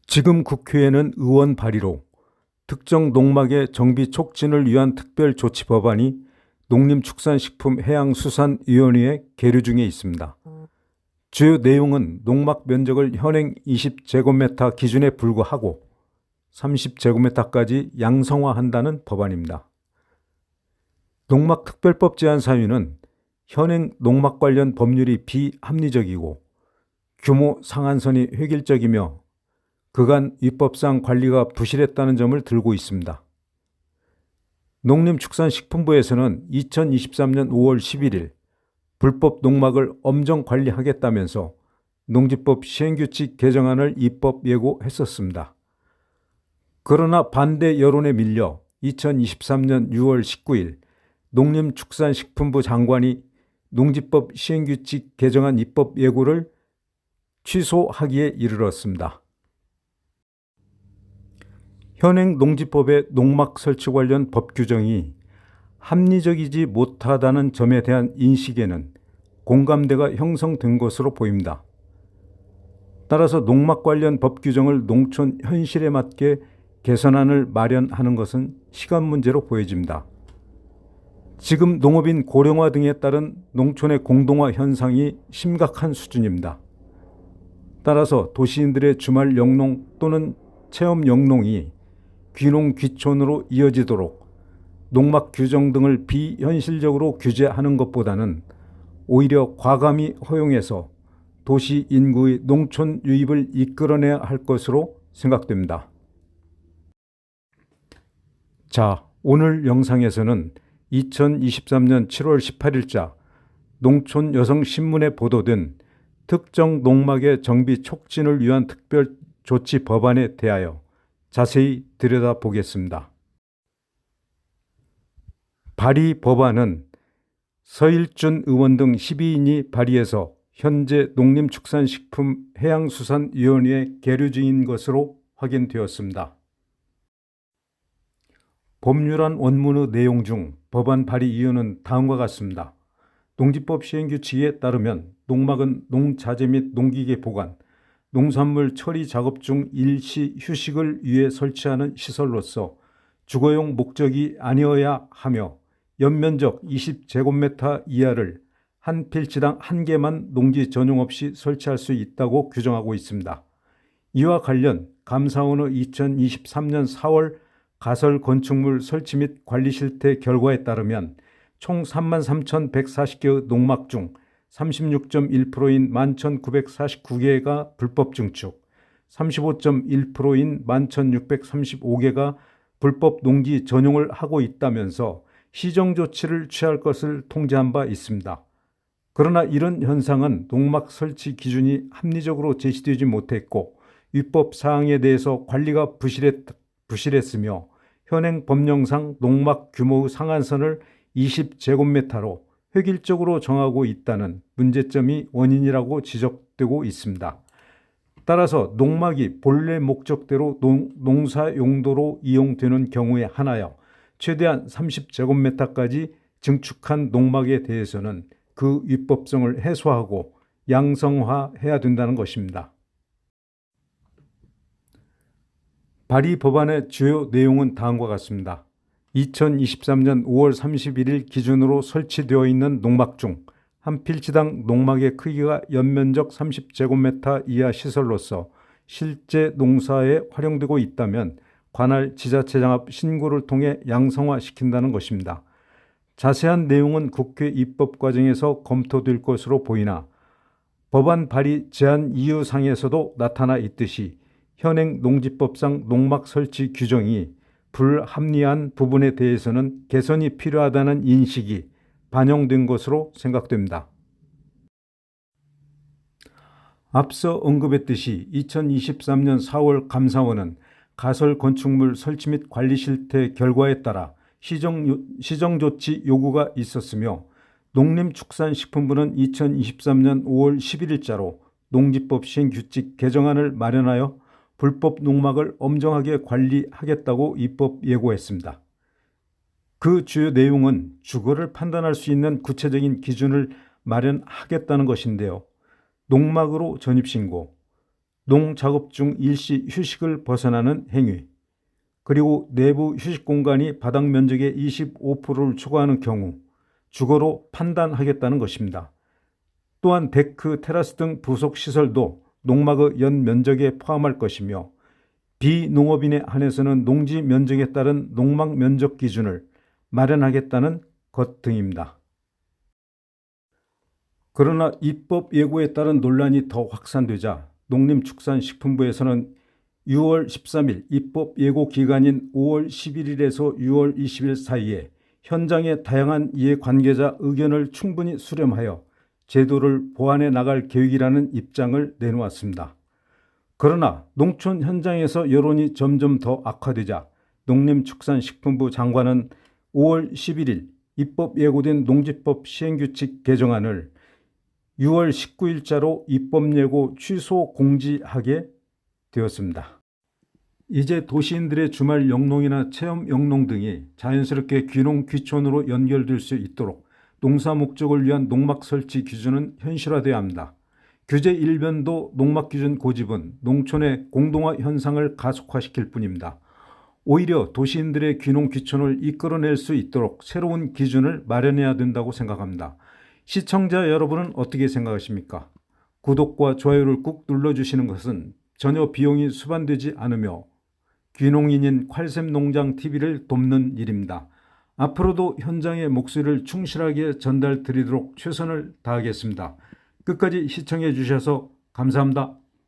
지금 국회에는 의원 발의로 특정 농막의 정비 촉진을 위한 특별 조치 법안이 농림축산식품해양수산위원회에 계류 중에 있습니다. 주요 내용은 농막 면적을 현행 20제곱미터 기준에 불구하고 30제곱미터까지 양성화한다는 법안입니다. 농막특별법 제안 사유는 현행 농막 관련 법률이 비합리적이고 규모 상한선이 획일적이며 그간 입법상 관리가 부실했다는 점을 들고 있습니다. 농림축산식품부에서는 2023년 5월 11일 불법 농막을 엄정 관리하겠다면서 농지법 시행규칙 개정안을 입법 예고했었습니다. 그러나 반대 여론에 밀려 2023년 6월 19일 농림축산식품부 장관이 농지법 시행규칙 개정안 입법 예고를 취소하기에 이르렀습니다. 현행 농지법의 농막 설치 관련 법 규정이 합리적이지 못하다는 점에 대한 인식에는 공감대가 형성된 것으로 보입니다. 따라서 농막 관련 법 규정을 농촌 현실에 맞게 개선안을 마련하는 것은 시간 문제로 보여집니다. 지금 농업인 고령화 등에 따른 농촌의 공동화 현상이 심각한 수준입니다. 따라서 도시인들의 주말 영농 또는 체험 영농이 귀농 귀촌으로 이어지도록 농막 규정 등을 비현실적으로 규제하는 것보다는 오히려 과감히 허용해서 도시 인구의 농촌 유입을 이끌어내야 할 것으로 생각됩니다. 자, 오늘 영상에서는 2023년 7월 18일자 농촌여성신문에 보도된 특정 농막의 정비 촉진을 위한 특별 조치 법안에 대하여 자세히 들여다보겠습니다. 발의 법안은 서일준 의원 등 12인이 발의해서 현재 농림축산식품해양수산위원회에 계류 중인 것으로 확인되었습니다. 법률안 원문의 내용 중 법안 발의 이유는 다음과 같습니다. 농지법 시행규칙에 따르면 농막은 농자재 및 농기계 보관, 농산물 처리 작업 중 일시 휴식을 위해 설치하는 시설로서 주거용 목적이 아니어야 하며 연면적 20제곱미터 이하를 한 필지당 한 개만 농지 전용 없이 설치할 수 있다고 규정하고 있습니다. 이와 관련 감사원의 2023년 4월 가설 건축물 설치 및 관리 실태 결과에 따르면 총 33,140개의 농막 중 36.1%인 11,949개가 불법 증축, 35.1%인 11,635개가 불법 농지 전용을 하고 있다면서 시정 조치를 취할 것을 통지한 바 있습니다. 그러나 이런 현상은 농막 설치 기준이 합리적으로 제시되지 못했고 위법 사항에 대해서 관리가 부실했으며 현행 법령상 농막 규모의 상한선을 20제곱미터로 획일적으로 정하고 있다는 문제점이 원인이라고 지적되고 있습니다. 따라서 농막이 본래 목적대로 농사 용도로 이용되는 경우에 한하여 최대한 30제곱미터까지 증축한 농막에 대해서는 그 위법성을 해소하고 양성화해야 된다는 것입니다. 발의 법안의 주요 내용은 다음과 같습니다. 2023년 5월 31일 기준으로 설치되어 있는 농막 중 한 필지당 농막의 크기가 연면적 30제곱미터 이하 시설로서 실제 농사에 활용되고 있다면 관할 지자체장 앞 신고를 통해 양성화시킨다는 것입니다. 자세한 내용은 국회 입법 과정에서 검토될 것으로 보이나 법안 발의 제안 이유상에서도 나타나 있듯이 현행 농지법상 농막 설치 규정이 불합리한 부분에 대해서는 개선이 필요하다는 인식이 반영된 것으로 생각됩니다. 앞서 언급했듯이 2023년 4월 감사원은 가설 건축물 설치 및 관리 실태 결과에 따라 시정 조치 요구가 있었으며 농림축산식품부는 2023년 5월 11일자로 농지법 시행규칙 개정안을 마련하여 불법 농막을 엄정하게 관리하겠다고 입법 예고했습니다. 그 주요 내용은 주거를 판단할 수 있는 구체적인 기준을 마련하겠다는 것인데요. 농막으로 전입신고, 농작업 중 일시 휴식을 벗어나는 행위, 그리고 내부 휴식 공간이 바닥 면적의 25%를 초과하는 경우 주거로 판단하겠다는 것입니다. 또한 데크, 테라스 등 부속 시설도 농막의 연 면적에 포함할 것이며 비농업인에 한해서는 농지 면적에 따른 농막 면적 기준을 마련하겠다는 것 등입니다. 그러나 입법 예고에 따른 논란이 더 확산되자 농림축산식품부에서는 6월 13일 입법 예고 기간인 5월 11일에서 6월 20일 사이에 현장의 다양한 이해관계자 의견을 충분히 수렴하여 제도를 보완해 나갈 계획이라는 입장을 내놓았습니다. 그러나 농촌 현장에서 여론이 점점 더 악화되자 농림축산식품부 장관은 5월 11일 입법 예고된 농지법 시행규칙 개정안을 6월 19일자로 입법 예고 취소 공지하게 되었습니다. 이제 도시인들의 주말 영농이나 체험 영농 등이 자연스럽게 귀농 귀촌으로 연결될 수 있도록 농사 목적을 위한 농막 설치 기준은 현실화되어야 합니다. 규제 일변도 농막 기준 고집은 농촌의 공동화 현상을 가속화시킬 뿐입니다. 오히려 도시인들의 귀농 귀촌을 이끌어낼 수 있도록 새로운 기준을 마련해야 된다고 생각합니다. 시청자 여러분은 어떻게 생각하십니까? 구독과 좋아요를 꾹 눌러주시는 것은 전혀 비용이 수반되지 않으며 귀농인인 콸샘농장TV를 돕는 일입니다. 앞으로도 현장의 목소리를 충실하게 전달드리도록 최선을 다하겠습니다. 끝까지 시청해 주셔서 감사합니다.